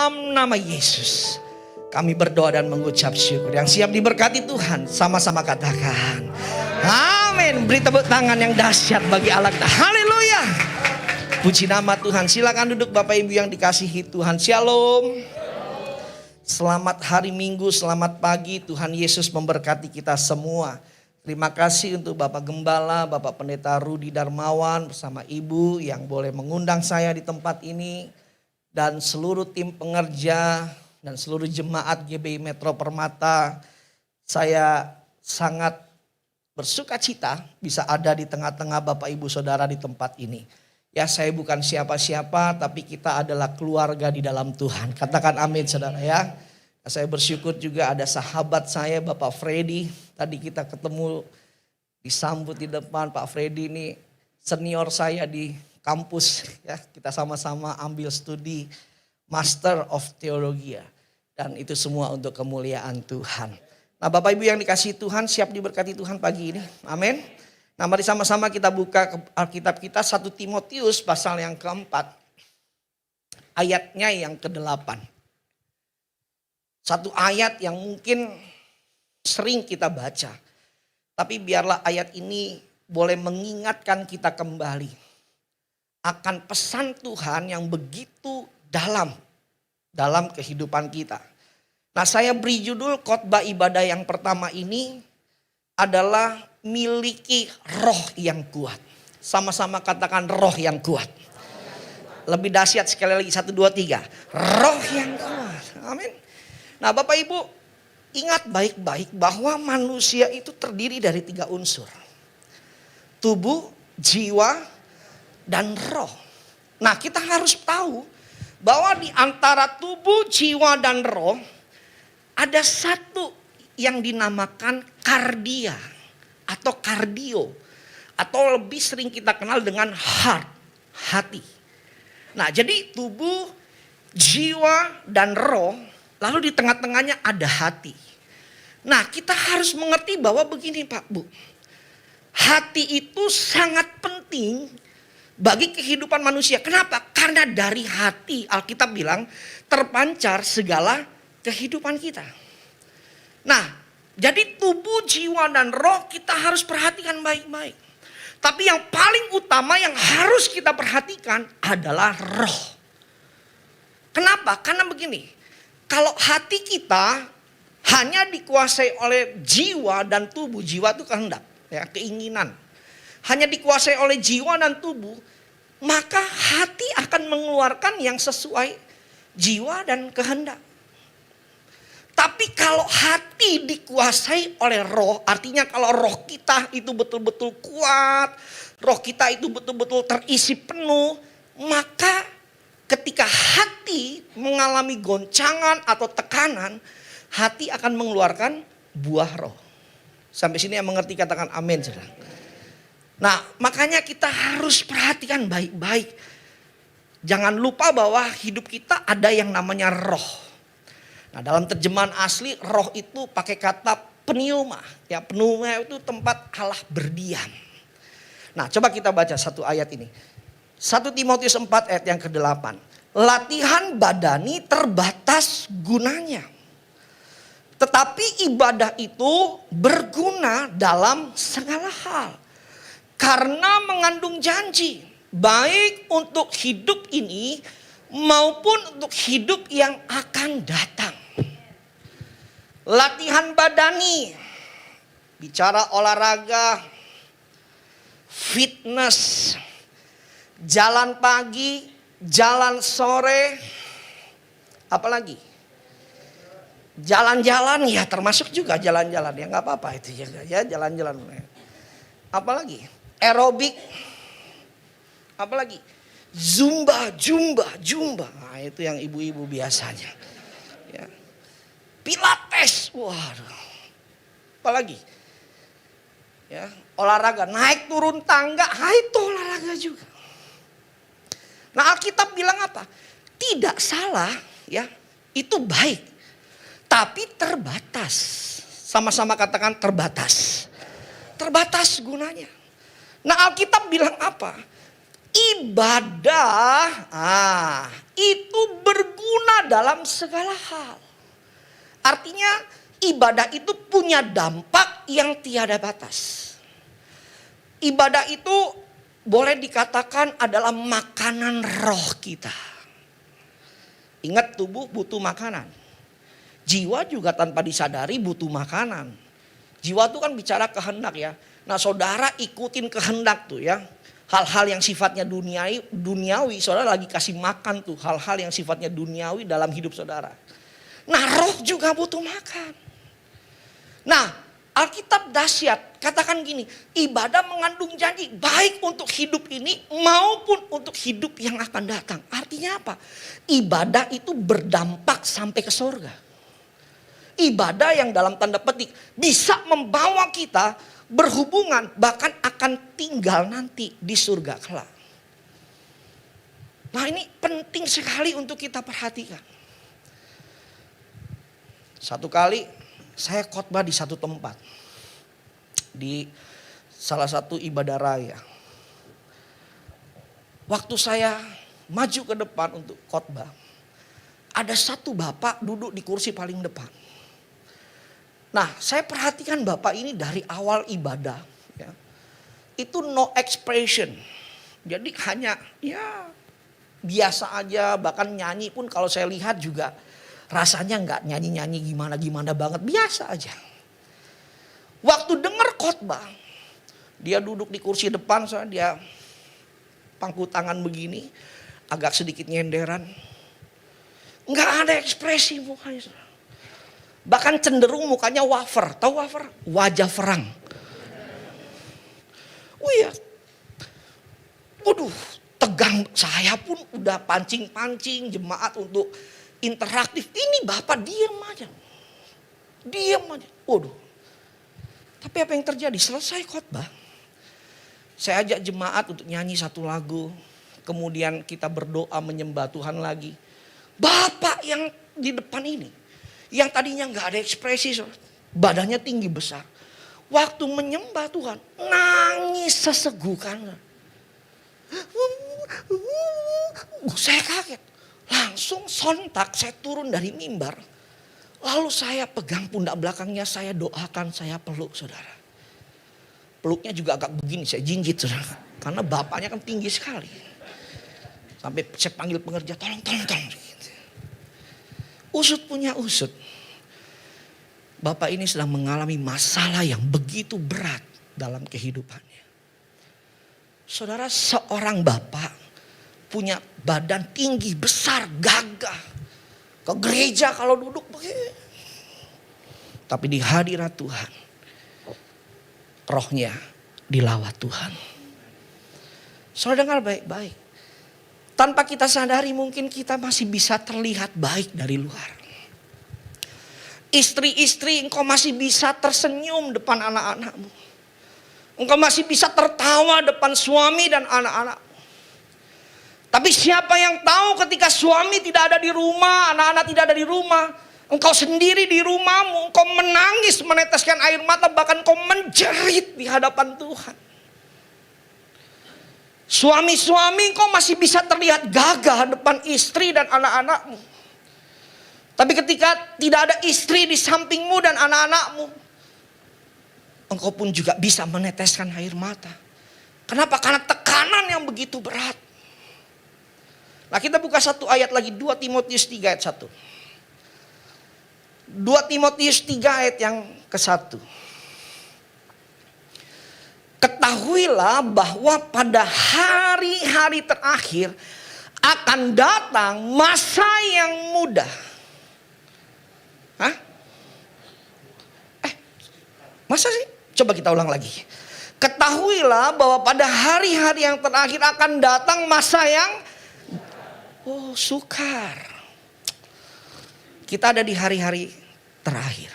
dalam nama Yesus kami berdoa dan mengucap syukur. Yang siap diberkati Tuhan sama-sama katakan amin. Beri tepuk tangan yang dahsyat bagi Allah kita. Haleluya. Puji nama Tuhan. Silakan duduk Bapak Ibu yang dikasihi Tuhan. Shalom. Selamat hari Minggu, selamat pagi. Tuhan Yesus memberkati kita semua. Terima kasih untuk Bapak Gembala, Bapak Pendeta Rudi Darmawan bersama Ibu yang boleh mengundang saya di tempat ini. Dan seluruh tim pengerja dan seluruh jemaat GBI Metro Permata. Saya sangat bersuka cita bisa ada di tengah-tengah Bapak Ibu Saudara di tempat ini. Ya, saya bukan siapa-siapa tapi kita adalah keluarga di dalam Tuhan. Katakan amin saudara ya. Saya bersyukur juga ada sahabat saya Bapak Freddy. Tadi kita ketemu disambut di depan. Pak Freddy ini senior saya di kampus ya. Kita sama-sama ambil studi Master of Theology. Dan itu semua untuk kemuliaan Tuhan. Nah Bapak Ibu yang dikasihi Tuhan, siap diberkati Tuhan pagi ini. Amin. Nah mari sama-sama kita buka Alkitab kita 1 Timotius pasal yang keempat. Ayatnya yang ke-8. Satu ayat yang mungkin sering kita baca. Tapi biarlah ayat ini boleh mengingatkan kita kembali akan pesan Tuhan yang begitu dalam kehidupan kita. Nah saya beri judul khotbah ibadah yang pertama ini adalah miliki roh yang kuat. Sama-sama katakan roh yang kuat. Lebih dahsyat sekali lagi 1, 2, 3. Roh yang kuat. Amin. Nah Bapak Ibu ingat baik-baik bahwa manusia itu terdiri dari 3 unsur. Tubuh, jiwa, dan roh. Nah kita harus tahu bahwa di antara tubuh, jiwa, dan roh ada satu yang dinamakan kardia atau kardio. Atau lebih sering kita kenal dengan heart, hati. Nah jadi tubuh, jiwa, dan roh. Lalu di tengah-tengahnya ada hati. Nah kita harus mengerti bahwa begini Pak Bu. Hati itu sangat penting bagi kehidupan manusia. Kenapa? Karena dari hati Alkitab bilang terpancar segala kehidupan kita. Nah jadi tubuh, jiwa, dan roh kita harus perhatikan baik-baik. Tapi yang paling utama yang harus kita perhatikan adalah roh. Kenapa? Karena begini. Kalau hati kita hanya dikuasai oleh jiwa dan tubuh, jiwa itu kehendak, ya, keinginan. Hanya dikuasai oleh jiwa dan tubuh, maka hati akan mengeluarkan yang sesuai jiwa dan kehendak. Tapi kalau hati dikuasai oleh roh, artinya kalau roh kita itu betul-betul kuat, roh kita itu betul-betul terisi penuh, maka ketika hati mengalami goncangan atau tekanan, hati akan mengeluarkan buah roh. Sampai sini yang mengerti katakan amin. Saudara. Nah makanya kita harus perhatikan baik-baik. Jangan lupa bahwa hidup kita ada yang namanya roh. Nah dalam terjemahan asli roh itu pakai kata pneuma. Ya pneuma itu tempat Allah berdiam. Nah coba kita baca satu ayat ini. 1 Timotius 4 ayat yang ke-8. Latihan badani terbatas gunanya. Tetapi ibadah itu berguna dalam segala hal. Karena mengandung janji. Baik untuk hidup ini maupun untuk hidup yang akan datang. Latihan badani. Bicara olahraga. Fitness. Jalan pagi, jalan sore, apalagi jalan-jalan ya termasuk juga jalan-jalan ya nggak apa-apa itu ya jalan-jalan. Apalagi aerobik, apalagi zumba. Nah itu yang ibu-ibu biasanya. Ya. Pilates, waduh. Apalagi ya olahraga naik turun tangga, itu olahraga juga. Nah Alkitab bilang apa? Tidak salah ya, itu baik. Tapi terbatas. Sama-sama katakan terbatas. Terbatas gunanya. Nah Alkitab bilang apa? ibadah itu berguna dalam segala hal. Artinya ibadah itu punya dampak yang tiada batas. Ibadah itu boleh dikatakan adalah makanan roh kita. Ingat, tubuh butuh makanan. Jiwa juga tanpa disadari butuh makanan. Jiwa itu kan bicara kehendak ya. Nah saudara ikutin kehendak tuh ya. Hal-hal yang sifatnya duniawi, saudara lagi kasih makan tuh. Hal-hal yang sifatnya duniawi dalam hidup saudara. Nah roh juga butuh makan. Nah Alkitab dahsyat, katakan gini, ibadah mengandung janji baik untuk hidup ini maupun untuk hidup yang akan datang. Artinya apa? Ibadah itu berdampak sampai ke surga. Ibadah yang dalam tanda petik bisa membawa kita berhubungan bahkan akan tinggal nanti di surga kelak. Nah ini penting sekali untuk kita perhatikan. Satu kali saya khotbah di satu tempat. Di salah satu ibadah raya. Waktu saya maju ke depan untuk khotbah, ada satu bapak duduk di kursi paling depan. Nah saya perhatikan bapak ini dari awal ibadah. Ya, itu no expression. Jadi hanya ya biasa aja, bahkan nyanyi pun kalau saya lihat juga rasanya nggak nyanyi-nyanyi gimana-gimana banget, biasa aja. Waktu dengar khotbah, dia duduk di kursi depan, soalnya dia pangku tangan begini, agak sedikit nyenderan. Nggak ada ekspresi mukanya. Bahkan cenderung mukanya wafer, tahu wafer? Wajah ferang. Oh iya, waduh tegang, saya pun udah pancing-pancing jemaat untuk interaktif. Ini bapak diam aja. Waduh. Tapi apa yang terjadi? Selesai khotbah, saya ajak jemaat untuk nyanyi satu lagu. Kemudian kita berdoa menyembah Tuhan lagi. Bapak yang di depan ini, yang tadinya gak ada ekspresi, badannya tinggi besar, waktu menyembah Tuhan nangis sesegukan. Saya kaget. Langsung sontak saya turun dari mimbar. Lalu saya pegang pundak belakangnya, saya doakan, saya peluk saudara. Peluknya juga agak begini, saya jinjit saudara. Karena bapaknya kan tinggi sekali. Sampai saya panggil pengerja, tolong. Usut punya usut. Bapak ini sedang mengalami masalah yang begitu berat dalam kehidupannya. Saudara, seorang bapak punya badan tinggi, besar, gagah. Ke gereja kalau duduk begini. Tapi di hadirat Tuhan, rohnya dilawat Tuhan. Saudara dengar baik-baik. Tanpa kita sadari mungkin kita masih bisa terlihat baik dari luar. Istri-istri, engkau masih bisa tersenyum depan anak-anakmu. Engkau masih bisa tertawa depan suami dan anak-anak. Tapi siapa yang tahu ketika suami tidak ada di rumah, anak-anak tidak ada di rumah, engkau sendiri di rumahmu, engkau menangis, meneteskan air mata, bahkan engkau menjerit di hadapan Tuhan. Suami-suami engkau masih bisa terlihat gagah depan istri dan anak-anakmu. Tapi ketika tidak ada istri di sampingmu dan anak-anakmu, engkau pun juga bisa meneteskan air mata. Kenapa? Karena tekanan yang begitu berat. Nah kita buka satu ayat lagi, 2 Timotius 3 ayat 1. 2 Timotius 3 ayat yang ke-1. Ketahuilah bahwa pada hari-hari terakhir akan datang masa yang mudah. Hah? Masa sih? Coba kita ulang lagi. Ketahuilah bahwa pada hari-hari yang terakhir akan datang masa yang sukar. Kita ada di hari-hari terakhir.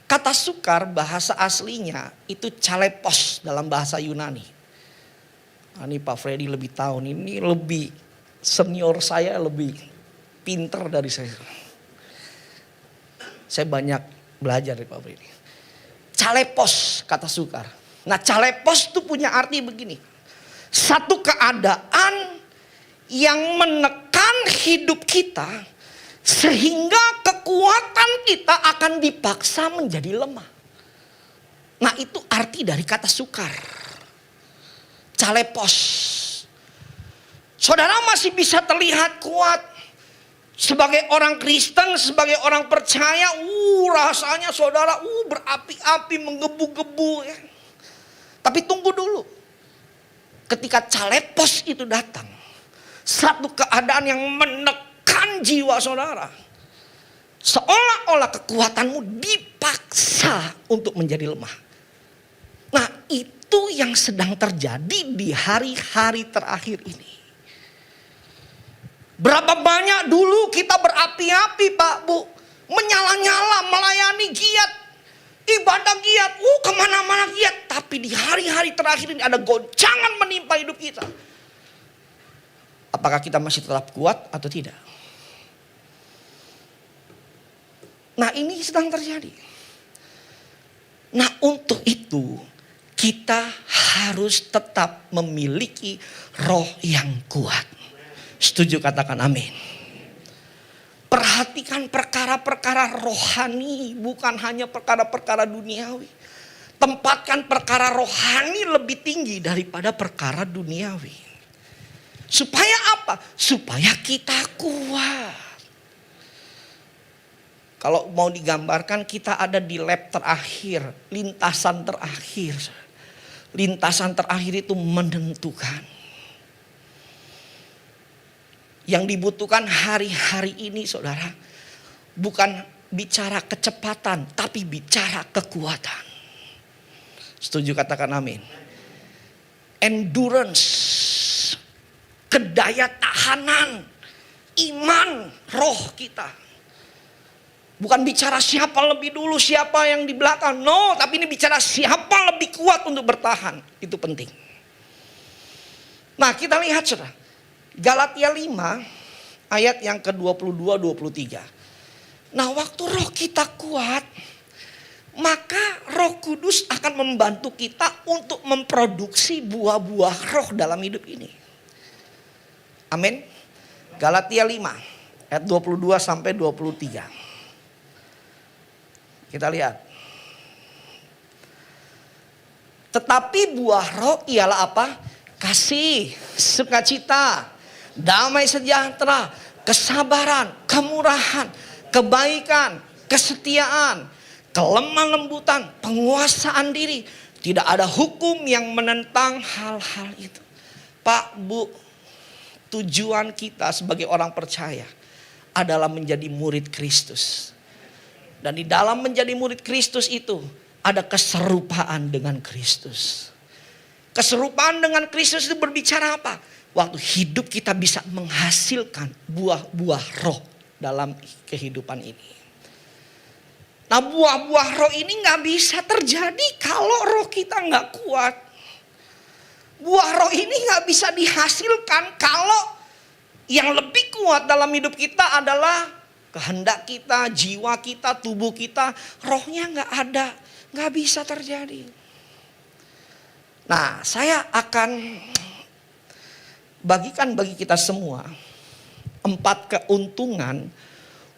Kata sukar bahasa aslinya itu chalepos dalam bahasa Yunani. Nah, ini Pak Freddy lebih tahu, ini lebih senior saya, lebih pinter dari saya. Saya banyak belajar dari Pak Freddy. Chalepos kata sukar. Nah chalepos itu punya arti begini. Satu keadaan yang menekan hidup kita sehingga kekuatan kita akan dipaksa menjadi lemah. Nah, itu arti dari kata sukar. Calepos. Saudara masih bisa terlihat kuat sebagai orang Kristen, sebagai orang percaya. Rasanya saudara berapi-api, menggebu-gebu ya. Tapi tunggu dulu. Ketika calepos itu datang, satu keadaan yang menekan jiwa saudara, seolah-olah kekuatanmu dipaksa untuk menjadi lemah. Nah, itu yang sedang terjadi di hari-hari terakhir ini. Berapa banyak dulu kita berapi-api Pak Bu, menyala-nyala, melayani giat, ibadah giat, kemana-mana giat. Tapi di hari-hari terakhir ini ada goncangan menimpa hidup kita. Apakah kita masih tetap kuat atau tidak? Nah, ini sedang terjadi. Nah, untuk itu kita harus tetap memiliki roh yang kuat. Setuju, katakan amin. Perhatikan perkara-perkara rohani, bukan hanya perkara-perkara duniawi. Tempatkan perkara rohani lebih tinggi daripada perkara duniawi. Supaya apa? Supaya kita kuat. Kalau mau digambarkan, kita ada di lap terakhir, lintasan terakhir. Lintasan terakhir itu menentukan. Yang dibutuhkan hari-hari ini saudara, bukan bicara kecepatan, tapi bicara kekuatan. Setuju, katakan amin. Endurance, kedaya tahanan, iman, roh kita. Bukan bicara siapa lebih dulu, siapa yang di belakang. No, tapi ini bicara siapa lebih kuat untuk bertahan. Itu penting. Nah, kita lihat saudara. Galatia 5 ayat yang ke-22-23. Nah, waktu roh kita kuat, maka Roh Kudus akan membantu kita untuk memproduksi buah-buah roh dalam hidup ini. Amin. Galatia 5 ayat 22 sampai 23. Kita lihat. Tetapi buah roh ialah apa? Kasih, sukacita, damai sejahtera, kesabaran, kemurahan, kebaikan, kesetiaan, kelemah lembutan, penguasaan diri. Tidak ada hukum yang menentang hal-hal itu. Pak, Bu, tujuan kita sebagai orang percaya adalah menjadi murid Kristus. Dan di dalam menjadi murid Kristus itu ada keserupaan dengan Kristus. Keserupaan dengan Kristus itu berbicara apa? Waktu hidup kita bisa menghasilkan buah-buah roh dalam kehidupan ini. Nah, buah-buah roh ini gak bisa terjadi kalau roh kita gak kuat. Buah roh ini gak bisa dihasilkan kalau yang lebih kuat dalam hidup kita adalah kehendak kita, jiwa kita, tubuh kita. Rohnya gak ada, gak bisa terjadi. Nah, saya akan bagikan bagi kita semua 4 keuntungan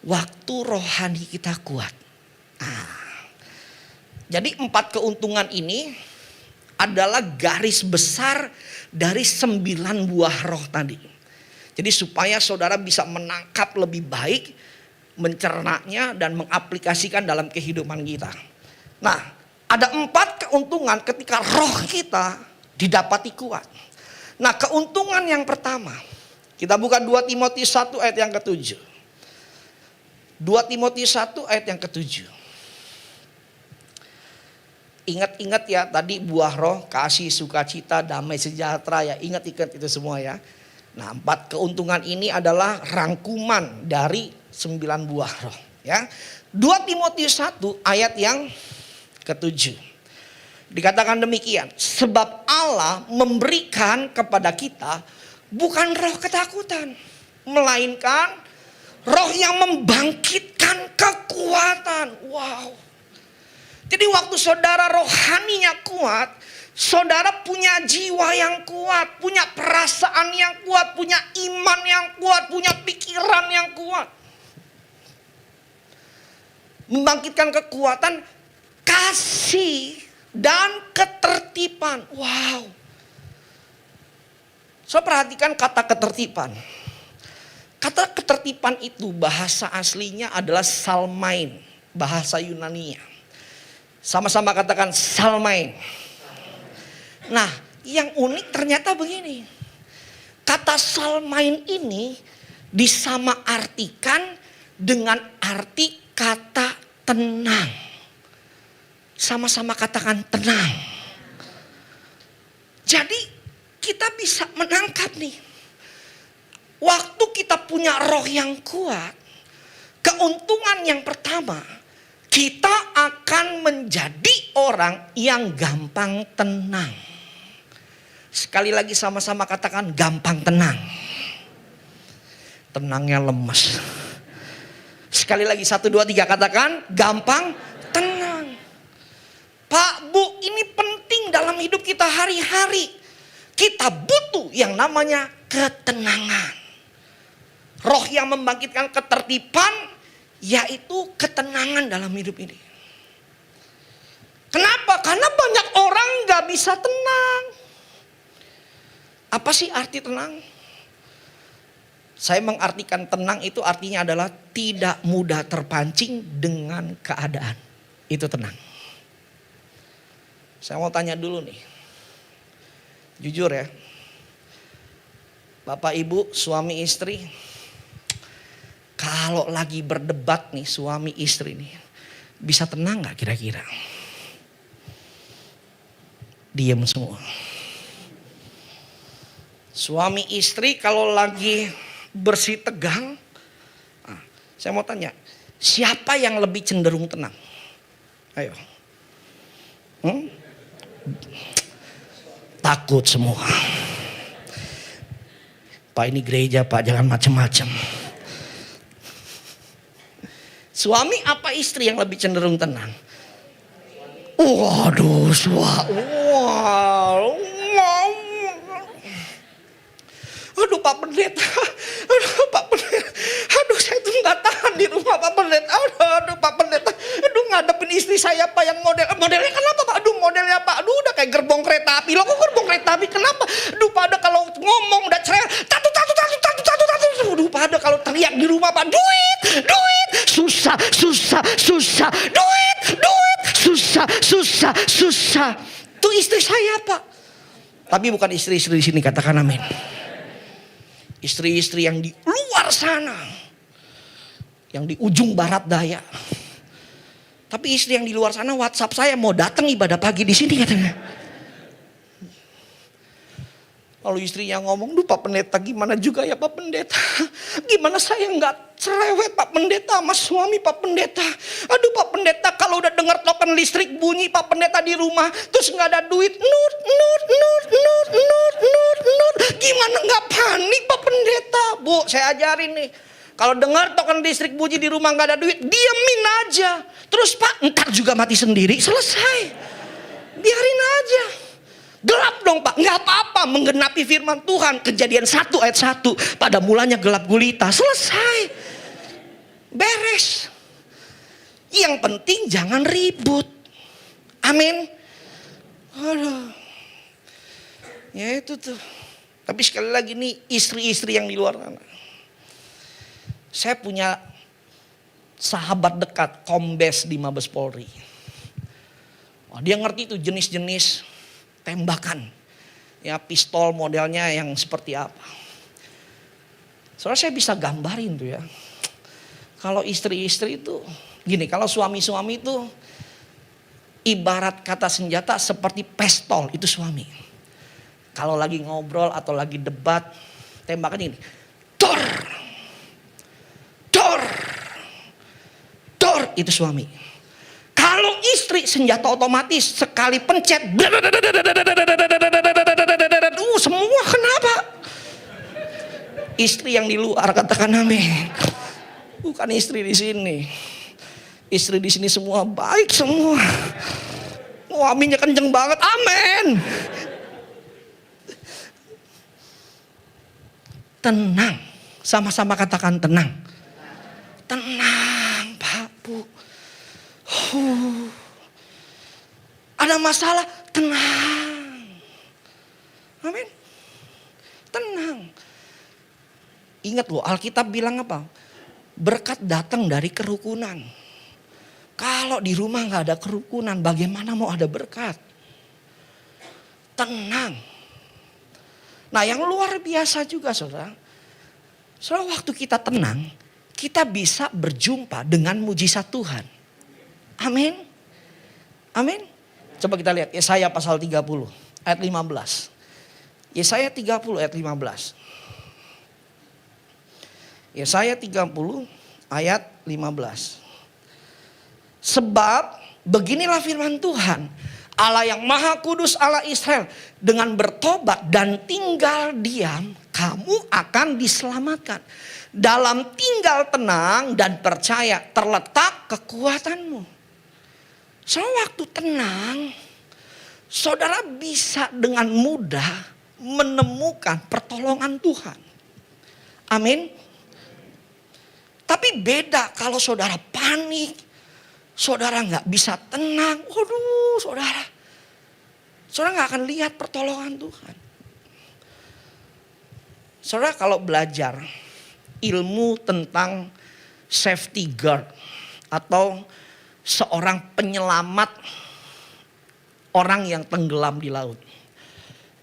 waktu rohani kita kuat. Nah, jadi 4 keuntungan ini adalah garis besar dari 9 buah roh tadi. Jadi supaya saudara bisa menangkap lebih baik, mencernanya dan mengaplikasikan dalam kehidupan kita. Nah, ada 4 keuntungan ketika roh kita didapati kuat. Nah, keuntungan yang pertama, kita buka 2 Timotius 1 ayat yang ke-7. 2 Timotius 1 ayat yang ke-7. Ingat-ingat ya tadi buah roh, kasih, sukacita, damai sejahtera ya. Ingat-ingat itu semua ya. Nah, 4 keuntungan ini adalah rangkuman dari 9 buah roh ya. 2 Timotius 1 ayat yang ke-7. Dikatakan demikian, sebab Allah memberikan kepada kita bukan roh ketakutan, melainkan roh yang membangkitkan kekuatan. Wow. Jadi waktu saudara rohaninya kuat, Saudara punya jiwa yang kuat, punya perasaan yang kuat, punya iman yang kuat, punya pikiran yang kuat. Membangkitkan kekuatan, kasih, dan ketertiban. Wow. So perhatikan kata ketertiban. Kata ketertiban itu bahasa aslinya adalah salmain, bahasa Yunania. Sama-sama katakan salmain. Nah, yang unik ternyata begini. Kata salmain ini disamaartikan dengan arti kata tenang. Sama-sama katakan tenang. Jadi kita bisa menangkap nih. Waktu kita punya roh yang kuat, keuntungan yang pertama, kita akan menjadi orang yang gampang tenang. Sekali lagi sama-sama katakan gampang tenang. Tenangnya lemes. Sekali lagi 1, 2, 3 katakan gampang tenang. Pak, Bu, ini penting dalam hidup kita hari-hari. Kita butuh yang namanya ketenangan. Roh yang membangkitkan ketertiban yaitu ketenangan dalam hidup ini. Kenapa? Karena banyak orang gak bisa tenang. Apa sih arti tenang? Saya mengartikan tenang itu artinya adalah tidak mudah terpancing dengan keadaan. Itu tenang. Saya mau tanya dulu nih. Jujur ya. Bapak Ibu, suami istri. Kalau lagi berdebat nih suami istri nih. Bisa tenang gak kira-kira? Diam semua. Suami istri kalau lagi bersih tegang, saya mau tanya, siapa yang lebih cenderung tenang? Ayo. Takut semua. Pak, ini gereja Pak, jangan macam-macam. Suami apa istri yang lebih cenderung tenang? Waduh, Aduh Pak Pendeta, aduh Pak Pendeta, aduh saya tuh nggak tahan di rumah Pak Pendeta, aduh Pak Pendeta, aduh ngadepin istri saya Pak yang modelnya kenapa Pak, aduh modelnya Pak, aduh udah kayak gerbong kereta api, loh kok gerbong kereta api kenapa, aduh Pak ada kalau ngomong udah cerai, tatu, aduh Pak ada kalau teriak di rumah Pak, duit, susah, duit, susah, tuh istri saya Pak, tapi bukan istri-istri di sini katakan amin. Istri-istri yang di luar sana, yang di ujung barat daya. Tapi istri yang di luar sana WhatsApp saya mau datang ibadah pagi di sini katanya. Lalu istrinya ngomong, duh Pak Pendeta gimana juga ya Pak Pendeta. Gimana saya nggak cerewet Pak Pendeta sama suami Pak Pendeta. Aduh Pak Pendeta kalau udah dengar token listrik bunyi Pak Pendeta di rumah. Terus nggak ada duit. Nur. Gimana nggak panik Pak Pendeta. Bu saya ajarin nih. Kalau dengar token listrik bunyi di rumah nggak ada duit. Diamin aja. Terus Pak ntar juga mati sendiri. Selesai. Biarin aja. Gelap dong Pak, nggak apa-apa menggenapi firman Tuhan. Kejadian 1 ayat 1. Pada mulanya gelap gulita, selesai. Beres. Yang penting jangan ribut. Amin. Aduh. Ya itu tuh. Tapi sekali lagi nih istri-istri yang di luar sana. Saya punya sahabat dekat, Kombes di Mabes Polri. Oh, dia ngerti tuh jenis-jenis tembakan, ya pistol modelnya yang seperti apa. Soalnya saya bisa gambarin tuh ya. Kalau istri-istri itu gini, kalau suami-suami itu ibarat kata senjata seperti pistol itu suami. Kalau lagi ngobrol atau lagi debat, tembakan ini, dor, itu suami. Kalau istri senjata otomatis sekali pencet, semua kenapa? Istri yang di luar katakan amin. Bukan istri di sini. Istri di sini semua baik semua. Oh, aminnya kenceng banget. Amin. Tenang. Sama-sama katakan tenang. Tenang, Pak, Bu. Ada masalah, tenang. Amin. Tenang. Ingat loh, Alkitab bilang apa? Berkat datang dari kerukunan. Kalau di rumah gak ada kerukunan, bagaimana mau ada berkat? Tenang. Nah, yang luar biasa juga, saudara. Saudara, waktu kita tenang, kita bisa berjumpa dengan mujizat Tuhan. Amin. Amin. Coba kita lihat Yesaya pasal 30 ayat 15. Yesaya 30 ayat 15. Yesaya 30 ayat 15. Sebab beginilah firman Tuhan, Allah yang Maha Kudus, Allah Israel, dengan bertobat dan tinggal diam, kamu akan diselamatkan. Dalam tinggal tenang dan percaya terletak kekuatanmu. So, waktu tenang, saudara bisa dengan mudah menemukan pertolongan Tuhan. Amin. Tapi beda kalau saudara panik, saudara gak bisa tenang. Waduh, saudara gak akan lihat pertolongan Tuhan. Saudara kalau belajar ilmu tentang safety guard atau seorang penyelamat orang yang tenggelam di laut,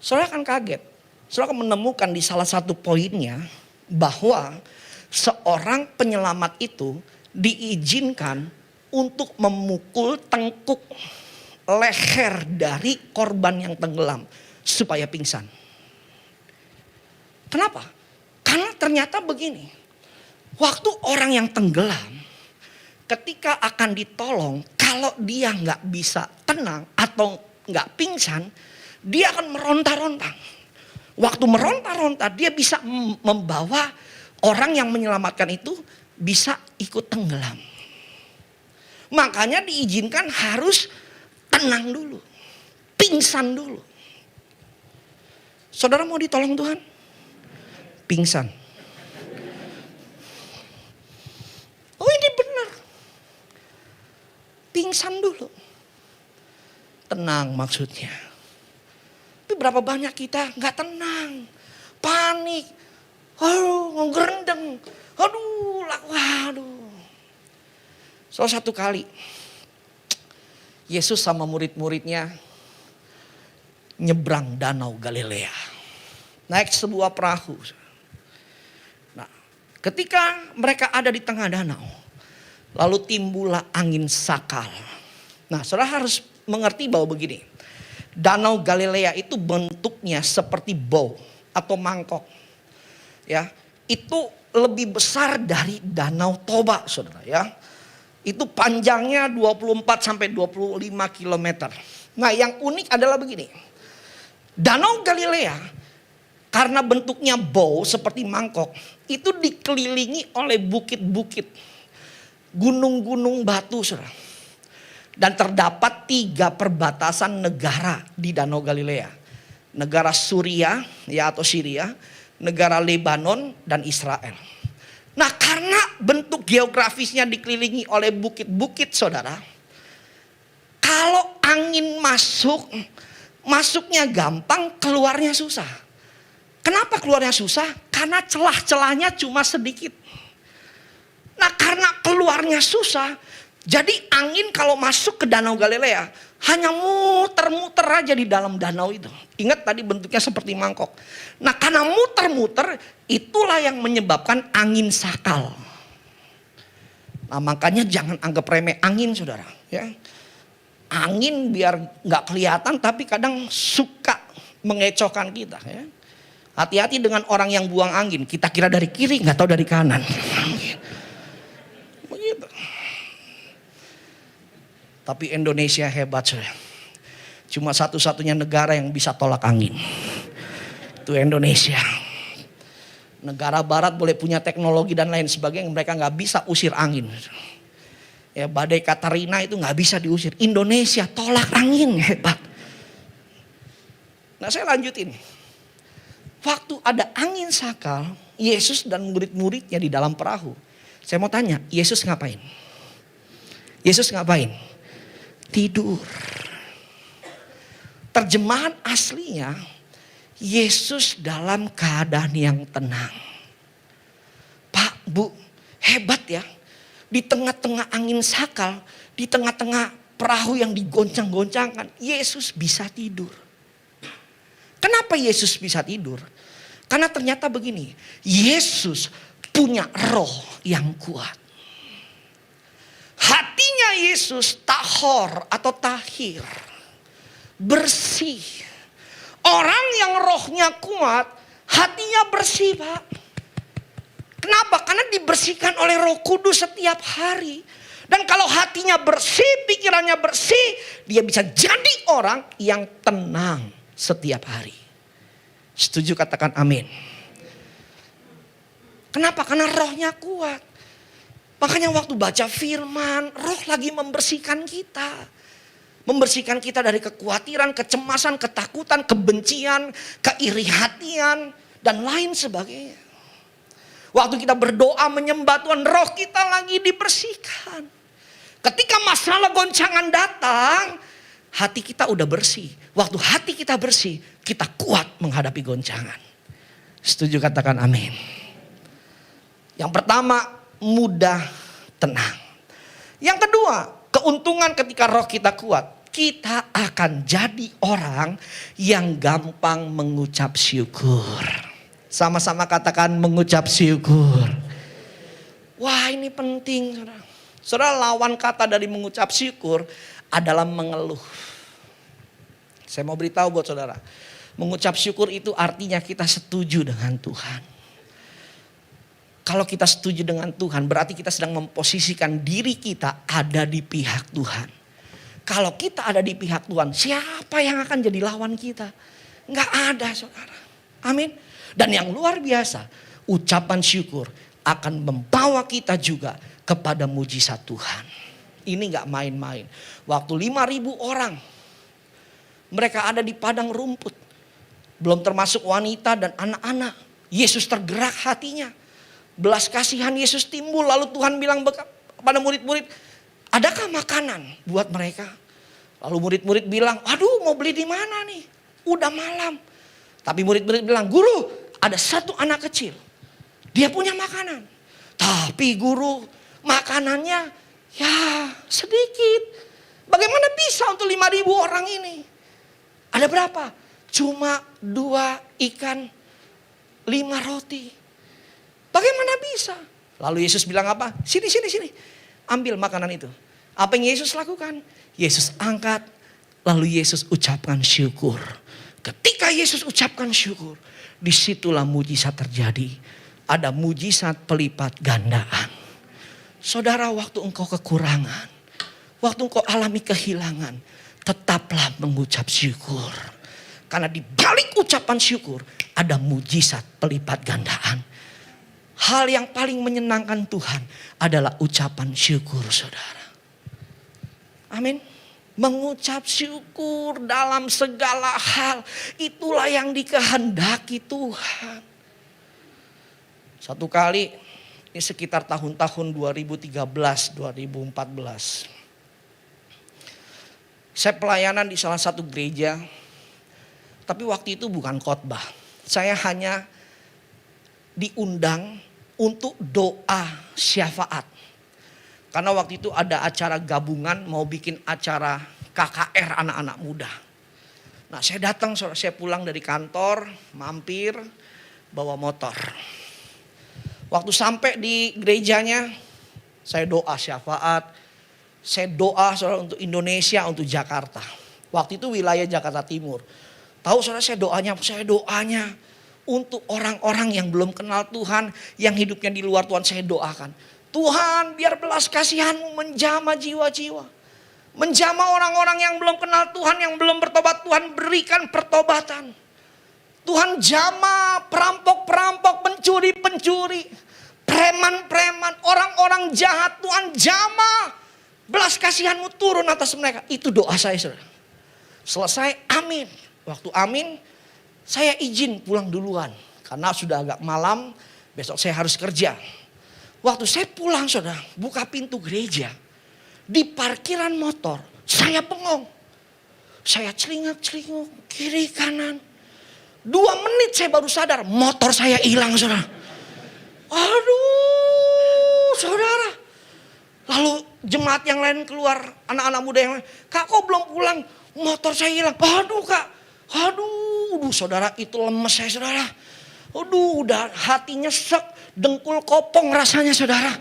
saudara akan kaget. Saudara akan menemukan di salah satu poinnya bahwa seorang penyelamat itu diizinkan untuk memukul tengkuk leher dari korban yang tenggelam supaya pingsan. Kenapa? Karena ternyata begini, waktu orang yang tenggelam, ketika akan ditolong, kalau dia nggak bisa tenang atau nggak pingsan, dia akan meronta-ronta. Waktu meronta-ronta, dia bisa membawa orang yang menyelamatkan itu bisa ikut tenggelam. Makanya diizinkan harus tenang dulu, pingsan dulu. Saudara mau ditolong Tuhan? Pingsan. Oh, ini benar. Pingsan dulu. Tenang maksudnya. Tapi berapa banyak kita gak tenang, panik, ngerendeng, waduh. Satu kali Yesus sama murid-muridnya nyebrang danau Galilea. Naik sebuah perahu. Nah, ketika mereka ada di tengah danau, lalu timbullah angin sakal. Nah, saudara harus mengerti bahwa begini. Danau Galilea itu bentuknya seperti bowl atau mangkok. Ya, itu lebih besar dari Danau Toba, saudara ya. Itu panjangnya 24 sampai 25 km. Nah, yang unik adalah begini. Danau Galilea karena bentuknya bowl seperti mangkok, itu dikelilingi oleh bukit-bukit, gunung-gunung batu, saudara. Dan terdapat 3 perbatasan negara di Danau Galilea. Negara Suriah ya atau Syria, negara Lebanon dan Israel. Nah, karena bentuk geografisnya dikelilingi oleh bukit-bukit, saudara. Kalau angin masuknya gampang, keluarnya susah. Kenapa keluarnya susah? Karena celah-celahnya cuma sedikit. Nah, karena keluarnya susah, jadi angin kalau masuk ke Danau Galilea hanya muter-muter aja di dalam danau itu. Ingat tadi bentuknya seperti mangkok. Nah, karena muter-muter, itulah yang menyebabkan angin sakal. Nah, makanya jangan anggap remeh angin, saudara. Ya, angin biar nggak kelihatan, tapi kadang suka mengecohkan kita. Ya. Hati-hati dengan orang yang buang angin. Kita kira dari kiri, nggak tahu dari kanan. Begitu. Tapi Indonesia hebat, saudara. Cuma satu-satunya negara yang bisa tolak angin. Itu Indonesia. Negara barat boleh punya teknologi dan lain sebagainya, mereka nggak bisa usir angin. Ya, badai Katrina itu nggak bisa diusir. Indonesia tolak angin, hebat. Nah, saya lanjutin. Waktu ada angin sakal, Yesus dan murid-muridnya di dalam perahu. Saya mau tanya, Yesus ngapain? Yesus ngapain? Tidur. Terjemahan aslinya, Yesus dalam keadaan yang tenang. Pak, Bu, hebat ya. Di tengah-tengah angin sakal, di tengah-tengah perahu yang digoncang-goncangkan, Yesus bisa tidur. Kenapa Yesus bisa tidur? Karena ternyata begini, Yesus punya roh yang kuat. Hatinya Yesus tahor atau tahir, bersih. Orang yang rohnya kuat, hatinya bersih, Pak. Kenapa? Karena dibersihkan oleh Roh Kudus setiap hari. Dan kalau hatinya bersih, pikirannya bersih, dia bisa jadi orang yang tenang setiap hari. Setuju, katakan amin. Kenapa? Karena rohnya kuat. Makanya waktu baca firman, roh lagi membersihkan kita. Membersihkan kita dari kekhawatiran, kecemasan, ketakutan, kebencian, keiri hatian, dan lain sebagainya. Waktu kita berdoa menyembah Tuhan, roh kita lagi dibersihkan. Ketika masalah goncangan datang, hati kita udah bersih. Waktu hati kita bersih, kita kuat menghadapi goncangan. Setuju, katakan amin. Yang pertama, mudah tenang. Yang kedua, keuntungan ketika roh kita kuat, kita akan jadi orang yang gampang mengucap syukur. Sama-sama katakan mengucap syukur. Wah, ini penting, saudara. Saudara, lawan kata dari mengucap syukur adalah mengeluh. Saya mau beritahu buat saudara, mengucap syukur itu artinya kita setuju dengan Tuhan. Kalau kita setuju dengan Tuhan, berarti kita sedang memposisikan diri kita ada di pihak Tuhan. Kalau kita ada di pihak Tuhan, siapa yang akan jadi lawan kita? Nggak ada, saudara. Amin. Dan yang luar biasa, ucapan syukur akan membawa kita juga kepada mujizat Tuhan. Ini nggak main-main. Waktu 5.000 orang, mereka ada di padang rumput. Belum termasuk wanita dan anak-anak. Yesus tergerak hatinya. Belas kasihan Yesus timbul. Lalu Tuhan bilang kepada murid-murid, adakah makanan buat mereka? Lalu murid-murid bilang, aduh mau beli di mana nih? Udah malam. Tapi murid-murid bilang, guru, ada satu anak kecil, dia punya makanan. Tapi guru, makanannya ya sedikit. Bagaimana bisa untuk 5.000 orang ini? Ada berapa? Cuma 2 ikan, 5 roti. Bagaimana bisa? Lalu Yesus bilang apa? Sini. Ambil makanan itu. Apa yang Yesus lakukan? Yesus angkat, lalu Yesus ucapkan syukur. Ketika Yesus ucapkan syukur, disitulah mujizat terjadi. Ada mujizat pelipat gandaan. Saudara, waktu engkau kekurangan, waktu engkau alami kehilangan, tetaplah mengucap syukur. Karena di balik ucapan syukur ada mujizat pelipat gandaan. Hal yang paling menyenangkan Tuhan adalah ucapan syukur, saudara. Amin. Mengucap syukur dalam segala hal, itulah yang dikehendaki Tuhan. Satu kali, ini sekitar tahun-tahun 2013-2014. Saya pelayanan di salah satu gereja, tapi waktu itu bukan khotbah. Saya hanya diundang untuk doa syafaat. Karena waktu itu ada acara gabungan mau bikin acara KKR anak-anak muda. Nah, saya datang, saya pulang dari kantor, mampir, bawa motor. Waktu sampai di gerejanya, saya doa syafaat. Saya doa saudara untuk Indonesia, untuk Jakarta. Waktu itu wilayah Jakarta Timur. Tahu saudara, saya doanya untuk orang-orang yang belum kenal Tuhan, yang hidupnya di luar Tuhan, saya doakan. Tuhan, biar belas kasihan-Mu menjamah jiwa-jiwa. Menjamah orang-orang yang belum kenal Tuhan, yang belum bertobat. Tuhan berikan pertobatan. Tuhan jamah perampok-perampok, pencuri-pencuri, preman-preman, orang-orang jahat. Tuhan jamah. Belas kasihanmu turun atas mereka. Itu doa saya, saudara. Selesai, amin. Waktu amin, saya izin pulang duluan. Karena sudah agak malam, besok saya harus kerja. Waktu saya pulang, saudara, buka pintu gereja. Di parkiran motor, saya bengong. Saya celingak-celinguk, kiri kanan. 2 menit saya baru sadar, motor saya hilang, saudara. Aduh, saudara. Lalu jemaat yang lain keluar, anak-anak muda yang lain. Kak, kok belum pulang? Motor saya hilang. Aduh, Kak. Aduh, saudara, itu lemes saya, saudara. Aduh, udah hatinya sek, dengkul kopong rasanya, saudara.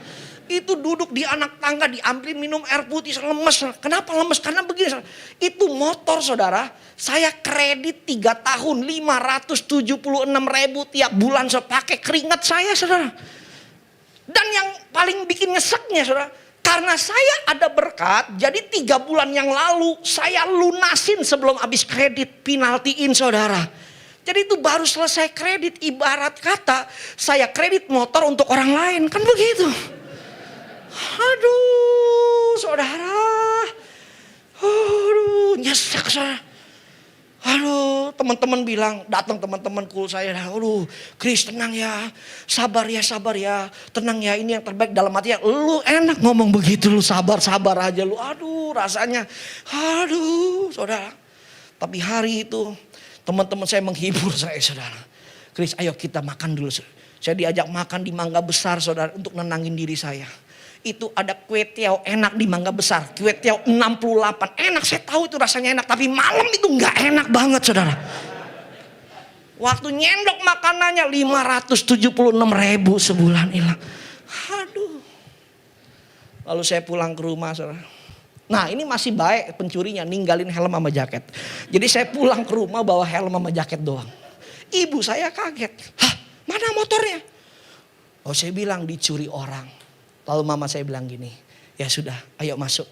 Itu duduk di anak tangga, diambil minum air putih, lemes. Kenapa lemes? Karena begini, saudara. Itu motor, saudara, saya kredit 3 tahun 576.000 tiap bulan, saya pakai keringat saya, saudara. Dan yang paling bikin nyeseknya, saudara, karena saya ada berkat, jadi 3 bulan yang lalu saya lunasin sebelum habis kredit, penaltiin, saudara. Jadi itu baru selesai kredit, ibarat kata saya kredit motor untuk orang lain, kan begitu. Aduh, saudara. Aduh, nyesek, saudara. Aduh, teman-teman bilang, datang teman-teman cool saya. Aduh, Chris, tenang ya. Sabar ya. Tenang ya, ini yang terbaik dalam hati ya. Lu enak ngomong begitu, lu sabar aja lu. Aduh, rasanya. Aduh, saudara. Tapi hari itu teman-teman saya menghibur saya, saudara. Chris, ayo kita makan dulu. Saya diajak makan di Mangga Besar, saudara, untuk nenangin diri saya. Itu ada kue tiaw enak di Mangga Besar. Kue tiaw 68. Enak, saya tahu itu rasanya enak. Tapi malam itu gak enak banget, saudara. Waktu nyendok makanannya 576.000 sebulan hilang. Aduh. Lalu saya pulang ke rumah, saudara. Nah, ini masih baik pencurinya ninggalin helm sama jaket. Jadi saya pulang ke rumah bawa helm sama jaket doang. Ibu saya kaget. Hah, mana motornya? Oh, saya bilang dicuri orang. Lalu mama saya bilang gini, ya sudah, ayo masuk,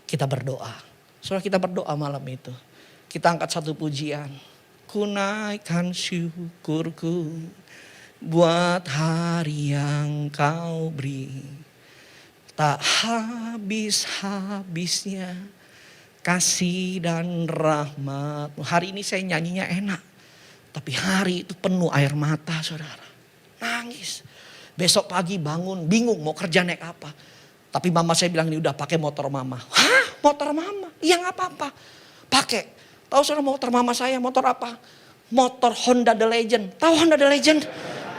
kita berdoa. Saudara, kita berdoa malam itu. Kita angkat satu pujian. Ku naikkan syukurku buat hari yang kau beri. Tak habis-habisnya kasih dan rahmat. Hari ini saya nyanyinya enak. Tapi hari itu penuh air mata, saudara. Nangis. Besok pagi bangun, bingung mau kerja naik apa. Tapi mama saya bilang, ini udah pakai motor mama. Hah? Motor mama? Iya gak apa-apa. Pakai. Tahu saudara motor mama saya motor apa? Motor Honda The Legend. Tahu Honda The Legend?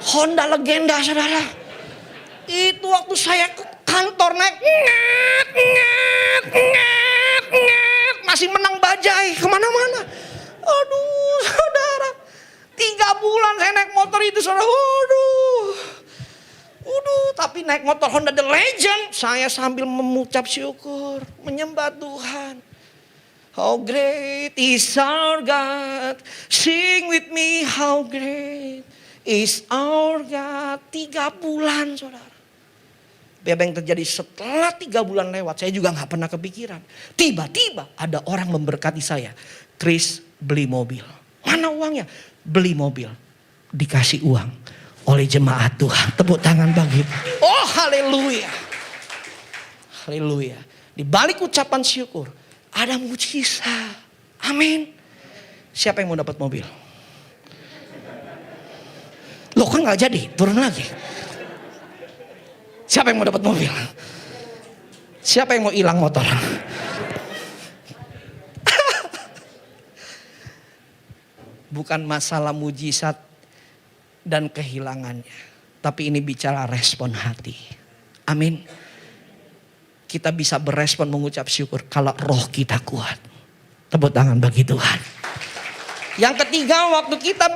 Honda legenda, saudara. Itu waktu saya ke kantor naik. Masih menang bajai kemana-mana. Aduh, saudara. 3 bulan saya naik motor itu, saudara. Tapi naik motor Honda The Legend, saya sambil mengucap syukur, menyembah Tuhan. How great is our God, sing with me how great is our God. 3 bulan, saudara. Apa yang terjadi setelah 3 bulan lewat, saya juga gak pernah kepikiran. Tiba-tiba ada orang memberkati saya. Chris, beli mobil. Mana uangnya? Beli mobil. Dikasih uang oleh jemaat Tuhan. Tepuk tangan bagi. Oh, haleluya. Haleluya. Di balik ucapan syukur ada mujizat. Amin. Siapa yang mau dapat mobil? Loh, kan gak jadi? Turun lagi. Siapa yang mau dapat mobil? Siapa yang mau hilang motor? Bukan masalah mujizat dan kehilangannya, tapi ini bicara respon hati. Amin. Kita bisa berespon mengucap syukur kalau roh kita kuat. Tepuk tangan bagi Tuhan. Yang ketiga, waktu kita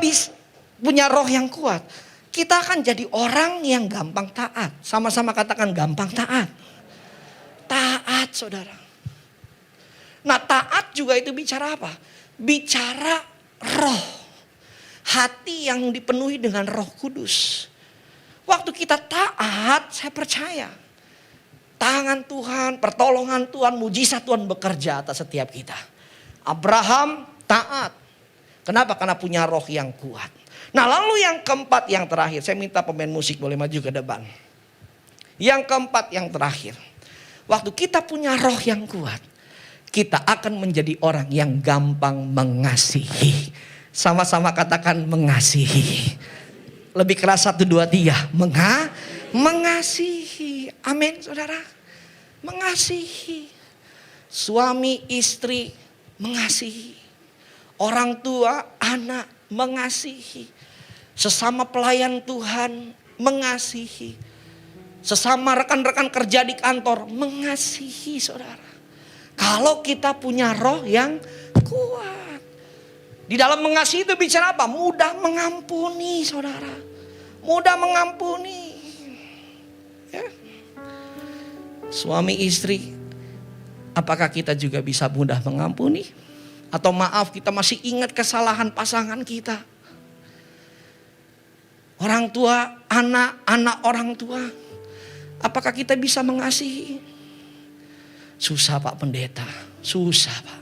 punya roh yang kuat, kita akan jadi orang yang gampang taat. Sama-sama katakan gampang taat. Taat, saudara. Nah, taat juga itu bicara apa? Bicara roh. Hati yang dipenuhi dengan Roh Kudus. Waktu kita taat, saya percaya tangan Tuhan, pertolongan Tuhan, mujizat Tuhan bekerja atas setiap kita. Abraham taat. Kenapa? Karena punya roh yang kuat. Nah, lalu yang keempat, yang terakhir, saya minta pemain musik boleh maju ke depan. Yang keempat, yang terakhir, Waktu kita punya roh yang kuat, kita akan menjadi orang yang gampang mengasihi. Sama-sama katakan mengasihi. Lebih keras 1, 2, 3. Mengasihi. Amin saudara. Mengasihi. Suami istri mengasihi. Orang tua anak mengasihi. Sesama pelayan Tuhan mengasihi. Sesama rekan-rekan kerja di kantor mengasihi saudara. Kalau kita punya roh yang kuat. Di dalam mengasihi itu bicara apa? Mudah mengampuni saudara. Mudah mengampuni. Ya. Suami istri, apakah kita juga bisa mudah mengampuni? Atau maaf, kita masih ingat kesalahan pasangan kita? Orang tua, anak orang tua, apakah kita bisa mengasihi? Susah Pak Pendeta, susah Pak.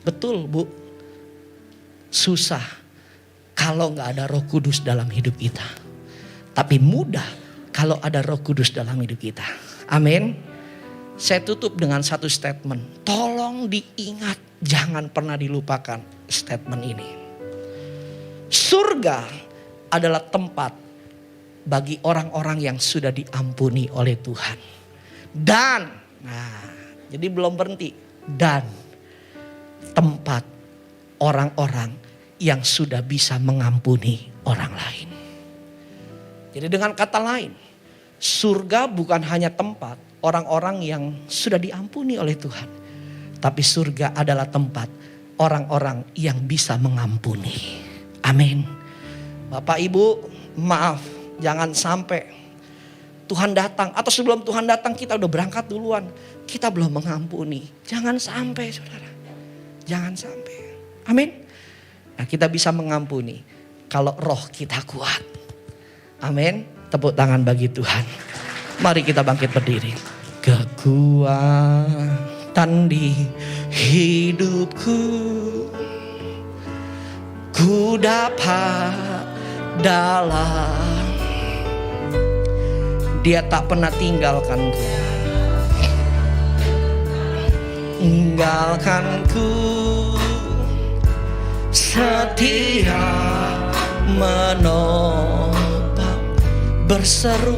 Betul Bu, susah kalau gak ada Roh Kudus dalam hidup kita. Tapi mudah kalau ada Roh Kudus dalam hidup kita. Amin. Saya tutup dengan satu statement. Tolong diingat, jangan pernah dilupakan statement ini. Surga adalah tempat bagi orang-orang yang sudah diampuni oleh Tuhan. Dan, jadi belum berhenti. Dan tempat orang-orang yang sudah bisa mengampuni orang lain. Jadi dengan kata lain, surga bukan hanya tempat orang-orang yang sudah diampuni oleh Tuhan. Tapi surga adalah tempat orang-orang yang bisa mengampuni. Amin. Bapak Ibu, maaf, jangan sampai Tuhan datang atau sebelum Tuhan datang kita udah berangkat duluan, kita belum mengampuni. Jangan sampai saudara. Jangan sampai. Amin. Nah, kita bisa mengampuni kalau roh kita kuat. Amin. Tepuk tangan bagi Tuhan. Mari kita bangkit berdiri. Kekuatan di hidupku, ku dapat dalam Dia tak pernah tinggalkanku. Tinggalkanku, setia menopang, berseru,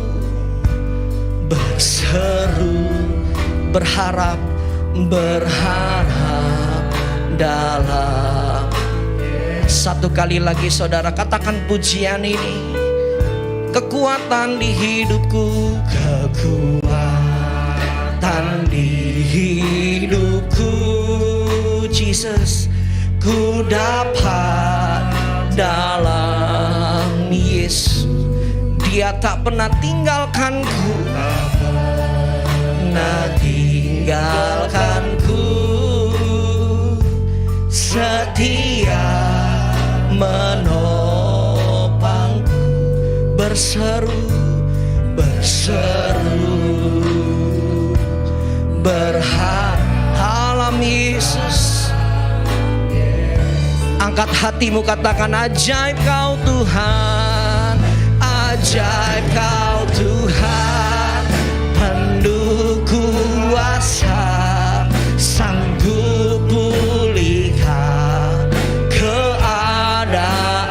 berharap dalam. Satu kali lagi saudara katakan pujian ini. Kekuatan di hidupku, kekuatan di hidupku, Jesus, ku dapat dalam Yesus. Dia tak pernah tinggalkanku, setia menopangku, berseru, berharap dalam Yesus. Angkat hatimu, katakan ajaib kau Tuhan, ajaib kau Tuhan, penuh kuasa, sanggup pulihkan keadaanku.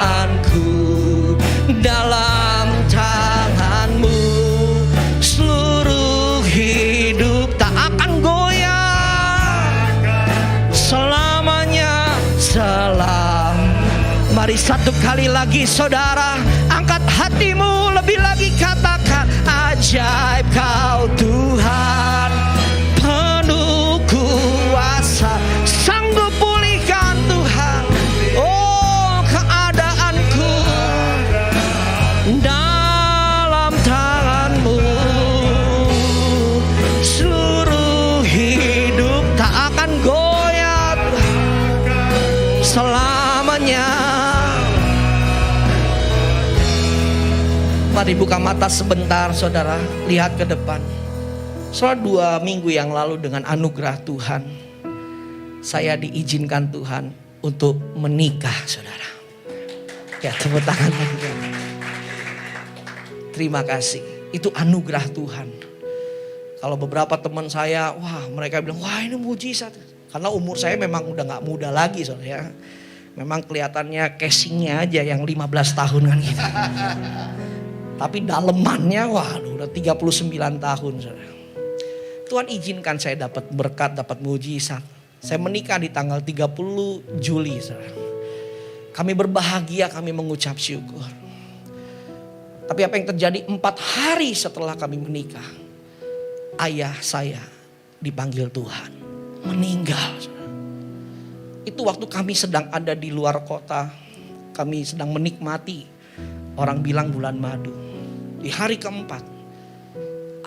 Dalam tangan-Mu seluruh hidup tak akan goyah selamanya. Mari satu kali lagi saudara, angkat hatimu lebih lagi, katakan ajaib kau Tuhan, penuh kuasa, sanggup pulihkan Tuhan, oh keadaanku. Dalam tangan-Mu seluruh hidup tak akan goyah selamanya. Mari buka mata sebentar saudara, lihat ke depan. Soal 2 minggu yang lalu dengan anugerah Tuhan, saya diizinkan Tuhan untuk menikah saudara. Ya, tepuk tangan. Terima kasih, itu anugerah Tuhan. Kalau beberapa teman saya, wah mereka bilang, wah ini mujizat. Karena umur saya memang udah gak muda lagi soalnya. Memang kelihatannya casingnya aja yang 15 tahun kan gitu. Tapi dalemannya, waduh udah 39 tahun saudara. Tuhan izinkan saya dapat berkat, dapat mujizat. Saya menikah di tanggal 30 Juli saudara. Kami berbahagia, kami mengucap syukur. Tapi apa yang terjadi 4 hari setelah kami menikah, ayah saya dipanggil Tuhan, meninggal. Itu waktu kami sedang ada di luar kota, kami sedang menikmati, orang bilang bulan madu. Di hari keempat,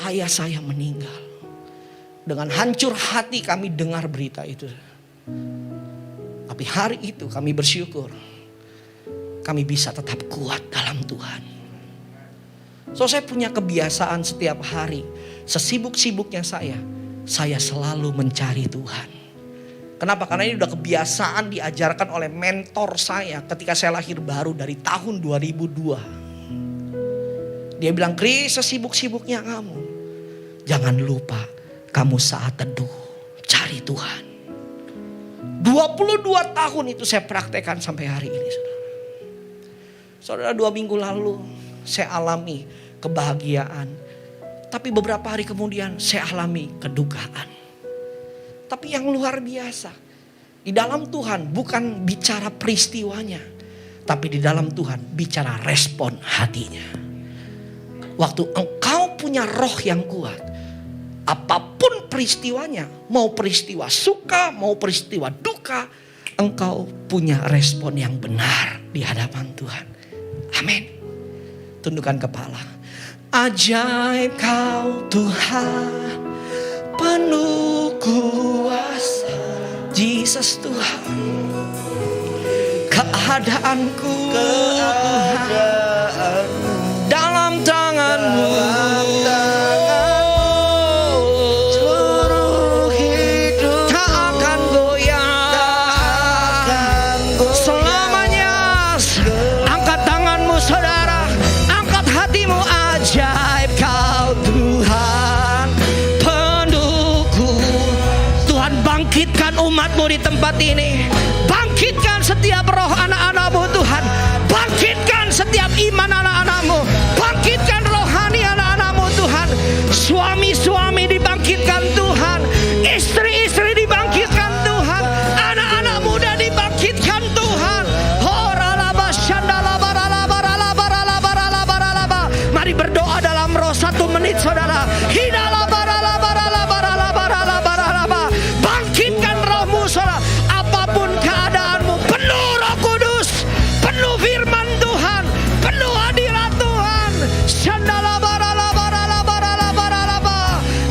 ayah saya meninggal. Dengan hancur hati kami dengar berita itu. Tapi hari itu kami bersyukur, kami bisa tetap kuat dalam Tuhan. So saya punya kebiasaan setiap hari, sesibuk-sibuknya saya selalu mencari Tuhan. Kenapa? Karena ini udah kebiasaan diajarkan oleh mentor saya ketika saya lahir baru dari tahun 2002. Dia bilang, Kris, sesibuk-sibuknya kamu, jangan lupa kamu saat teduh cari Tuhan. 22 tahun itu saya praktekkan sampai hari ini. Saudara, 2 minggu lalu saya alami kebahagiaan. Tapi beberapa hari kemudian saya alami kedukaan. Tapi yang luar biasa, di dalam Tuhan bukan bicara peristiwanya, tapi di dalam Tuhan bicara respon hatinya. Waktu engkau punya roh yang kuat, apapun peristiwanya, mau peristiwa suka, mau peristiwa duka, engkau punya respon yang benar di hadapan Tuhan. Amin. Tundukkan kepala. Ajaib kau Tuhan, penuh kuasa. Jesus Tuhan, keadaanku Tuhan dalam tangan-Mu. Seluruh hidup tak akan goyah selamanya. Angkat tanganmu saudara, angkat hatimu. Ajaib kau Tuhan, penuhku. Tuhan bangkitkan umat-Mu di tempat ini. Bangkitkan setiap roh anak-anak-Mu Tuhan. Bangkitkan setiap iman anak-anak-Mu. Bangkitkan rohani anak-anak-Mu Tuhan. Suami-suami dibangkitkan Tuhan. Istri-istri dibangkitkan Tuhan. Anak-anak muda dibangkitkan Tuhan. Mari berdoa dalam roh 1 menit saudara. Bangkitkan rohmu saudara. Apapun keadaanmu, penuh Roh Kudus, penuh firman Tuhan, penuh hadirat Tuhan.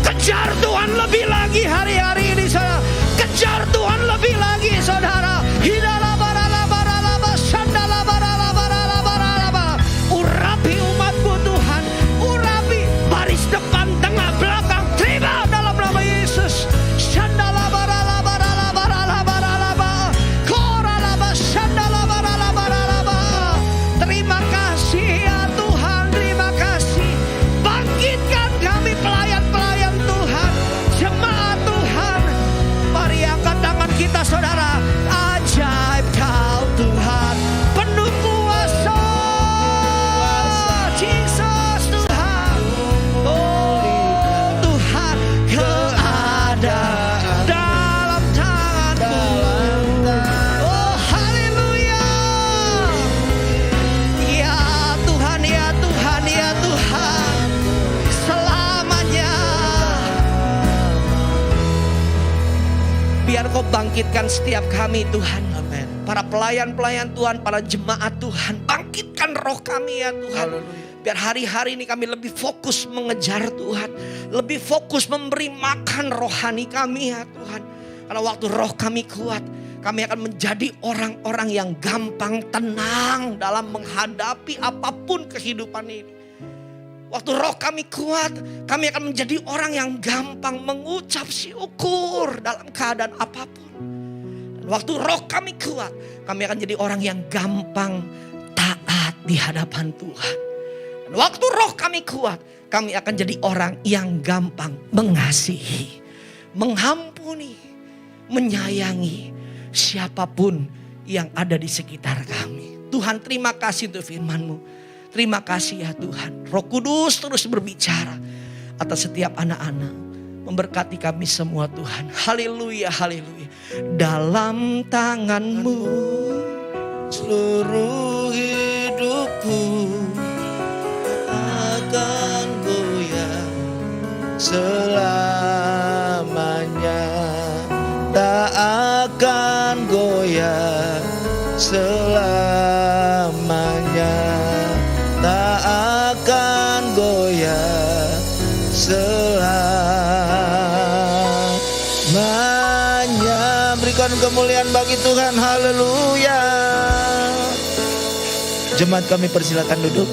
Kejar Tuhan lebih lagi hari-hari ini saudara. Kejar Tuhan lebih lagi saudara. Urapi umat-Mu Tuhan. Urapi baris depan, tengah, belakang. Terima dalam nama Yesus. Terima kasih ya Tuhan, terima kasih. Bangkitkan kami pelayan-pelayan Tuhan, jemaat Tuhan. Mari angkat tangan kita saudara. Ajaib kau Tuhan, penuh kuasa. Jesus Tuhan. Oh Tuhan, keadaan dalam tangan-Mu. Oh haleluya. Ya Tuhan, ya Tuhan, ya Tuhan. Selamanya. Biar Kau bangkitkan setiap kami Tuhan. Amin. Para pelayan-pelayan Tuhan, para jemaat Tuhan, bangkitkan roh kami ya Tuhan. Biar hari-hari ini kami lebih fokus mengejar Tuhan, lebih fokus memberi makan rohani kami ya Tuhan. Karena waktu roh kami kuat, kami akan menjadi orang-orang yang gampang tenang dalam menghadapi apapun kehidupan ini. Waktu roh kami kuat, kami akan menjadi orang yang gampang mengucap syukur dalam keadaan apapun. Dan waktu roh kami kuat, kami akan jadi orang yang gampang taat di hadapan Tuhan. Dan waktu roh kami kuat, kami akan jadi orang yang gampang mengasihi, mengampuni, menyayangi siapapun yang ada di sekitar kami. Tuhan, terima kasih untuk firman-Mu. Terima kasih ya Tuhan. Roh Kudus terus berbicara atas setiap anak-anak. Memberkati kami semua Tuhan. Haleluya, haleluya. Dalam tangan-Mu seluruh hidupku akan goyang selamanya. Tak akan goyah selamanya. Tak akan goyah selamanya. Berikan kemuliaan bagi Tuhan. Haleluya. Jemaat kami persilakan duduk.